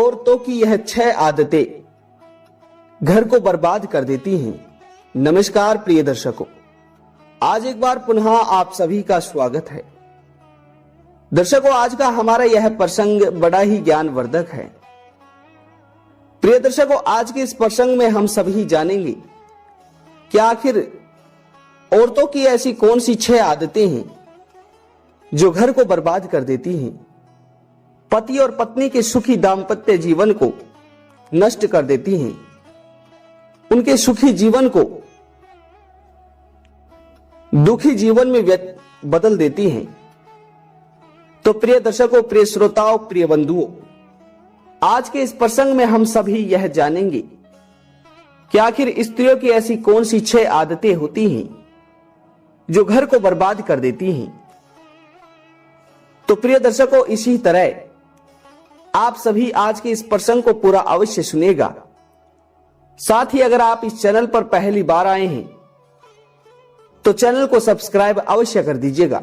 औरतों की यह 6 आदतें घर को बर्बाद कर देती हैं। नमस्कार प्रिय दर्शकों, आज एक बार पुनः आप सभी का स्वागत है। दर्शकों, आज का हमारा यह प्रसंग बड़ा ही ज्ञानवर्धक है। प्रिय दर्शकों, आज के इस प्रसंग में हम सभी जानेंगे कि आखिर औरतों की ऐसी कौन सी 6 आदतें हैं जो घर को बर्बाद कर देती हैं, पति और पत्नी के सुखी दाम्पत्य जीवन को नष्ट कर देती हैं, उनके सुखी जीवन को दुखी जीवन में बदल देती हैं। तो प्रिय दर्शकों, प्रिय श्रोताओं, प्रिय बंधुओं, आज के इस प्रसंग में हम सभी यह जानेंगे कि आखिर स्त्रियों की ऐसी कौन सी 6 आदतें होती हैं जो घर को बर्बाद कर देती हैं। तो प्रिय दर्शकों, इसी तरह आप सभी आज के इस प्रसंग को पूरा अवश्य सुनिएगा। साथ ही अगर आप इस चैनल पर पहली बार आए हैं तो चैनल को सब्सक्राइब अवश्य कर दीजिएगा।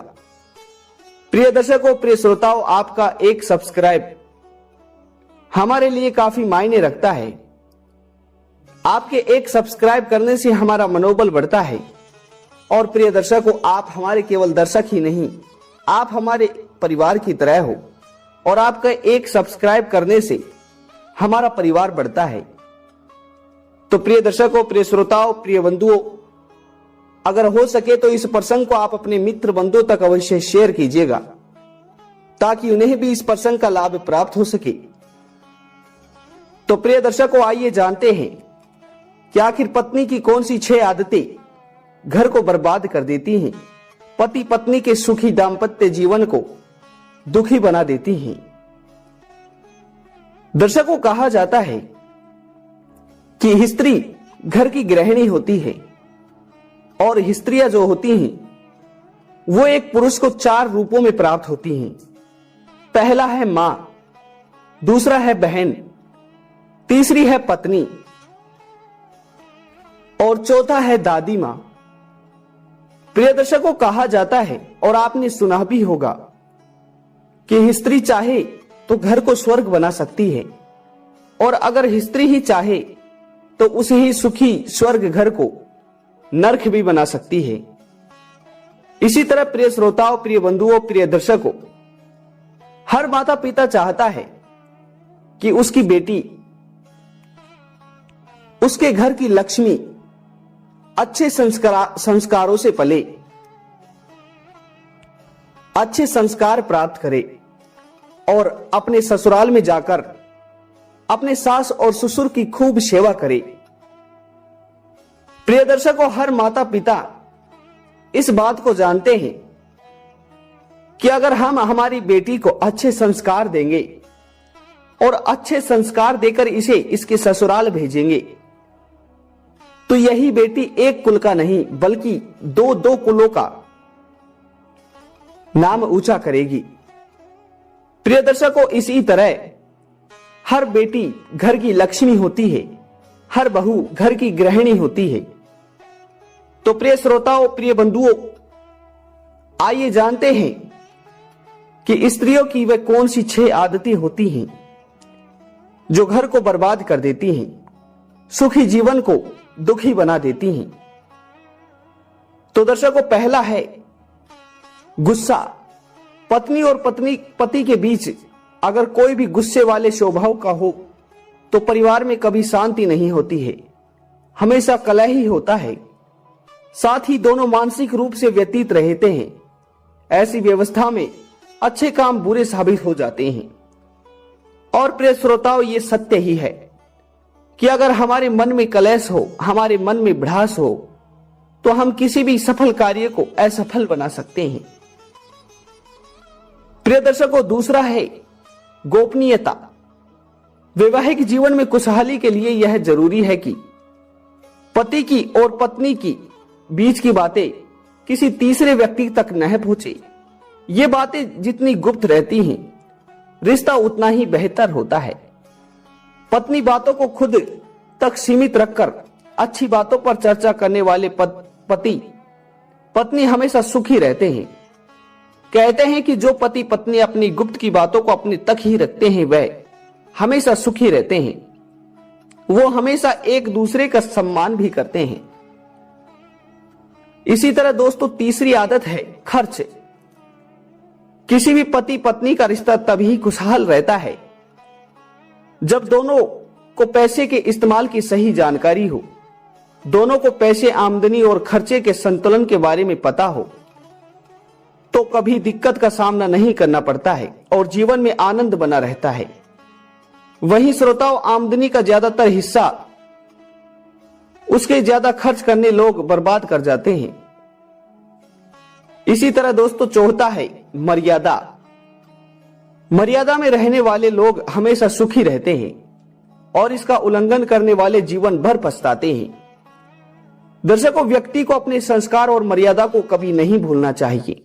प्रिय दर्शकों, प्रिय श्रोताओं, आपका एक सब्सक्राइब हमारे लिए काफी मायने रखता है। आपके एक सब्सक्राइब करने से हमारा मनोबल बढ़ता है। और प्रिय दर्शकों, आप हमारे केवल दर्शक ही नहीं, आप हमारे परिवार की तरह हो और आपका एक सब्सक्राइब करने से हमारा परिवार बढ़ता है। तो प्रिय दर्शकों, प्रिय श्रोताओं, प्रिय बंधुओं, अगर हो सके तो इस प्रसंग को आप अपने मित्र बंधुओं तक अवश्य शेयर कीजिएगा ताकि उन्हें भी इस प्रसंग का लाभ प्राप्त हो सके। तो प्रिय दर्शकों, आइए जानते हैं कि आखिर पत्नी की कौन सी 6 आदतें घर को बर्बाद कर देती हैं, पति पत्नी के सुखी दाम्पत्य जीवन को दुखी बना देती हैं। दर्शकों, कहा जाता है कि स्त्री घर की गृहिणी होती है और स्त्रियां जो होती हैं वो एक पुरुष को 4 रूपों में प्राप्त होती हैं। पहला है मां, दूसरा है बहन, तीसरी है पत्नी और चौथा है दादी मां। प्रिय दर्शकों, कहा जाता है और आपने सुना भी होगा कि स्त्री चाहे तो घर को स्वर्ग बना सकती है और अगर स्त्री ही चाहे तो उसे ही सुखी स्वर्ग घर को नरक भी बना सकती है। इसी तरह प्रिय श्रोताओं, प्रिय बंधुओं, प्रिय दर्शकों, हर माता पिता चाहता है कि उसकी बेटी, उसके घर की लक्ष्मी अच्छे संस्कारों से पले, अच्छे संस्कार प्राप्त करे और अपने ससुराल में जाकर अपने सास और ससुर की खूब सेवा करे। प्रिय दर्शकों, हर माता पिता इस बात को जानते हैं कि अगर हम हमारी बेटी को अच्छे संस्कार देंगे और अच्छे संस्कार देकर इसे इसके ससुराल भेजेंगे तो यही बेटी एक कुल का नहीं बल्कि 2 कुलों का नाम ऊंचा करेगी। प्रिय दर्शकों, इसी तरह हर बेटी घर की लक्ष्मी होती है, हर बहू घर की गृहिणी होती है। तो प्रिय श्रोताओं, प्रिय बंधुओं, आइए जानते हैं कि स्त्रियों की वे कौन सी 6 आदतें होती हैं जो घर को बर्बाद कर देती हैं, सुखी जीवन को दुखी बना देती हैं। तो दर्शकों, पहला है गुस्सा। पत्नी और पति के बीच अगर कोई भी गुस्से वाले स्वभाव का हो तो परिवार में कभी शांति नहीं होती है, हमेशा कलह ही होता है। साथ ही दोनों मानसिक रूप से व्यतीत रहते हैं। ऐसी व्यवस्था में अच्छे काम बुरे साबित हो जाते हैं। और प्रिय श्रोताओं, ये सत्य ही है कि अगर हमारे मन में कलेश हो, हमारे मन में भड़ास हो तो हम किसी भी सफल कार्य को असफल बना सकते हैं। प्रिय दर्शकों, दूसरा है गोपनीयता। वैवाहिक जीवन में खुशहाली के लिए यह जरूरी है कि पति की और पत्नी की बीच की बातें किसी तीसरे व्यक्ति तक न पहुंचे। ये बातें जितनी गुप्त रहती हैं, रिश्ता उतना ही बेहतर होता है। पत्नी बातों को खुद तक सीमित रखकर अच्छी बातों पर चर्चा करने वाले पति पत्नी हमेशा सुखी रहते हैं। कहते हैं कि जो पति पत्नी अपनी गुप्त की बातों को अपने तक ही रखते हैं वह हमेशा सुखी रहते हैं। वो हमेशा एक दूसरे का सम्मान भी करते हैं। इसी तरह दोस्तों तीसरी आदत है खर्च। किसी भी पति पत्नी का रिश्ता तभी खुशहाल रहता है जब दोनों को पैसे के इस्तेमाल की सही जानकारी हो, दोनों को पैसे, आमदनी और खर्चे के संतुलन के बारे में पता हो, तो कभी दिक्कत का सामना नहीं करना पड़ता है और जीवन में आनंद बना रहता है। वहीं श्रोताओं, आमदनी का ज्यादातर हिस्सा उसके ज्यादा खर्च करने लोग बर्बाद कर जाते हैं। इसी तरह दोस्तों चौथा है मर्यादा। मर्यादा में रहने वाले लोग हमेशा सुखी रहते हैं और इसका उल्लंघन करने वाले जीवन भर पछताते हैं। दर्शकों, व्यक्ति को अपने संस्कार और मर्यादा को कभी नहीं भूलना चाहिए।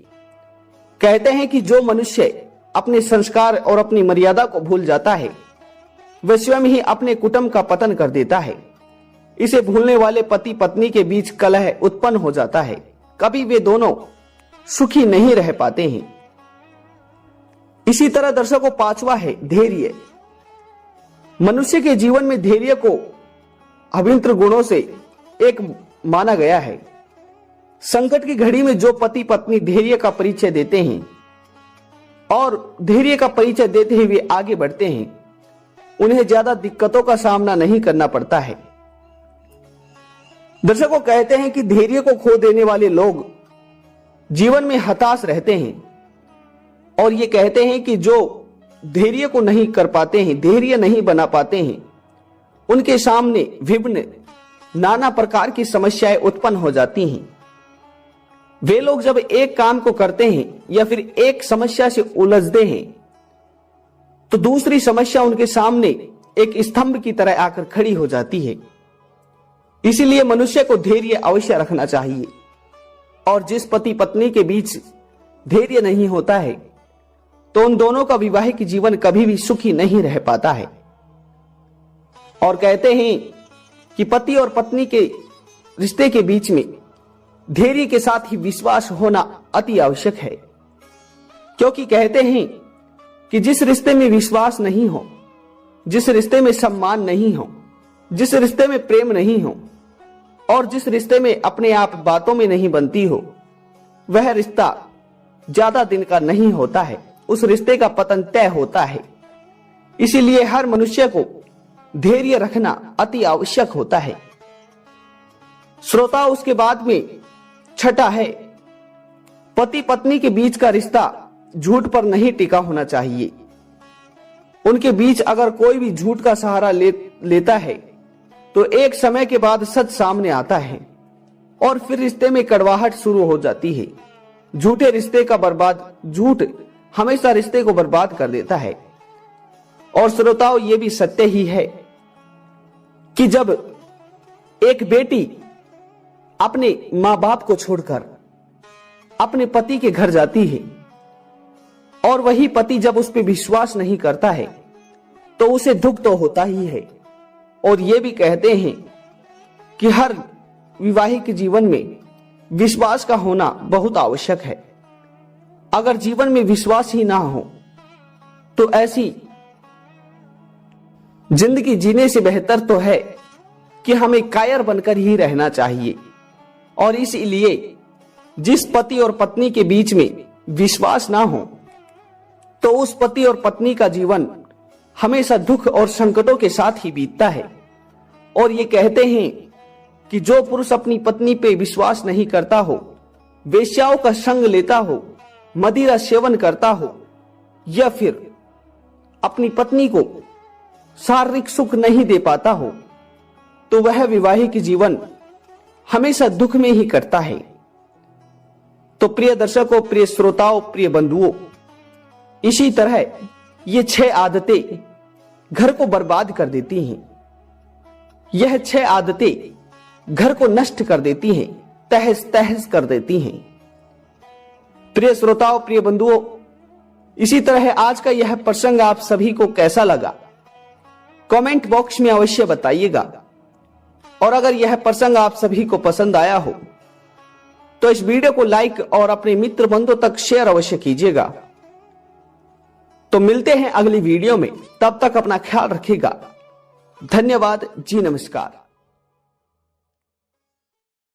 कहते हैं कि जो मनुष्य अपने संस्कार और अपनी मर्यादा को भूल जाता है वह स्वयं ही अपने कुटुंब का पतन कर देता है। इसे भूलने वाले पति पत्नी के बीच कलह उत्पन्न हो जाता है। कभी वे दोनों सुखी नहीं रह पाते हैं। इसी तरह दर्शकों पांचवा है धैर्य। मनुष्य के जीवन में धैर्य को अभिन्न गुणों से एक माना गया है। संकट की घड़ी में जो पति पत्नी धैर्य का परिचय देते हैं और धैर्य का परिचय देते हुए आगे बढ़ते हैं, उन्हें ज्यादा दिक्कतों का सामना नहीं करना पड़ता है। दर्शकों कहते हैं कि धैर्य को खो देने वाले लोग जीवन में हताश रहते हैं और ये कहते हैं कि जो धैर्य को नहीं कर पाते हैं, धैर्य नहीं बना पाते हैं, उनके सामने विभिन्न नाना प्रकार की समस्याएं उत्पन्न हो जाती हैं। वे लोग जब एक काम को करते हैं या फिर एक समस्या से उलझते हैं तो दूसरी समस्या उनके सामने एक स्तंभ की तरह आकर खड़ी हो जाती है। इसीलिए मनुष्य को धैर्य अवश्य रखना चाहिए और जिस पति पत्नी के बीच धैर्य नहीं होता है तो उन दोनों का वैवाहिक जीवन कभी भी सुखी नहीं रह पाता है। और कहते हैं कि पति और पत्नी के रिश्ते के बीच में धैर्य के साथ ही विश्वास होना अति आवश्यक है, क्योंकि कहते हैं कि जिस रिश्ते में विश्वास नहीं हो, जिस रिश्ते में सम्मान नहीं हो, जिस रिश्ते में प्रेम नहीं हो और जिस रिश्ते में अपने आप बातों में नहीं बनती हो, वह रिश्ता ज्यादा दिन का नहीं होता है, उस रिश्ते का पतन तय होता है। इसीलिए हर मनुष्य को धैर्य रखना अति आवश्यक होता है। श्रोता, उसके बाद में छठा है पति पत्नी के बीच का रिश्ता झूठ पर नहीं टिका होना चाहिए। उनके बीच अगर कोई भी झूठ का सहारा लेता है तो एक समय के बाद सच सामने आता है और फिर रिश्ते में कड़वाहट शुरू हो जाती है। झूठे रिश्ते का झूठ हमेशा रिश्ते को बर्बाद कर देता है। और श्रोताओं, यह भी सत्य ही है कि जब एक बेटी अपने मां बाप को छोड़कर अपने पति के घर जाती है और वही पति जब उस पर विश्वास नहीं करता है तो उसे दुख तो होता ही है। और ये भी कहते हैं कि हर वैवाहिक जीवन में विश्वास का होना बहुत आवश्यक है। अगर जीवन में विश्वास ही ना हो तो ऐसी जिंदगी जीने से बेहतर तो है कि हमें कायर बनकर ही रहना चाहिए। और इसलिए जिस पति और पत्नी के बीच में विश्वास ना हो तो उस पति और पत्नी का जीवन हमेशा दुख और संकटों के साथ ही बीतता है। और ये कहते हैं कि जो पुरुष अपनी पत्नी पे विश्वास नहीं करता हो, वेश्याओं का संग लेता हो, मदिरा सेवन करता हो या फिर अपनी पत्नी को शारीरिक सुख नहीं दे पाता हो, तो वह वैवाहिक जीवन हमेशा दुख में ही कटता है। तो प्रिय दर्शकों, प्रिय श्रोताओं, प्रिय बंधुओं, इसी तरह ये 6 आदतें घर को बर्बाद कर देती हैं। यह 6 आदतें घर को नष्ट कर देती हैं, तहस तहस कर देती हैं। प्रिय श्रोताओं, प्रिय बंधुओं, इसी तरह आज का यह प्रसंग आप सभी को कैसा लगा कमेंट बॉक्स में अवश्य बताइएगा। और अगर यह प्रसंग आप सभी को पसंद आया हो तो इस वीडियो को लाइक और अपने मित्र बंधुओं तक शेयर अवश्य कीजिएगा। तो मिलते हैं अगली वीडियो में, तब तक अपना ख्याल रखिएगा। धन्यवाद जी, नमस्कार।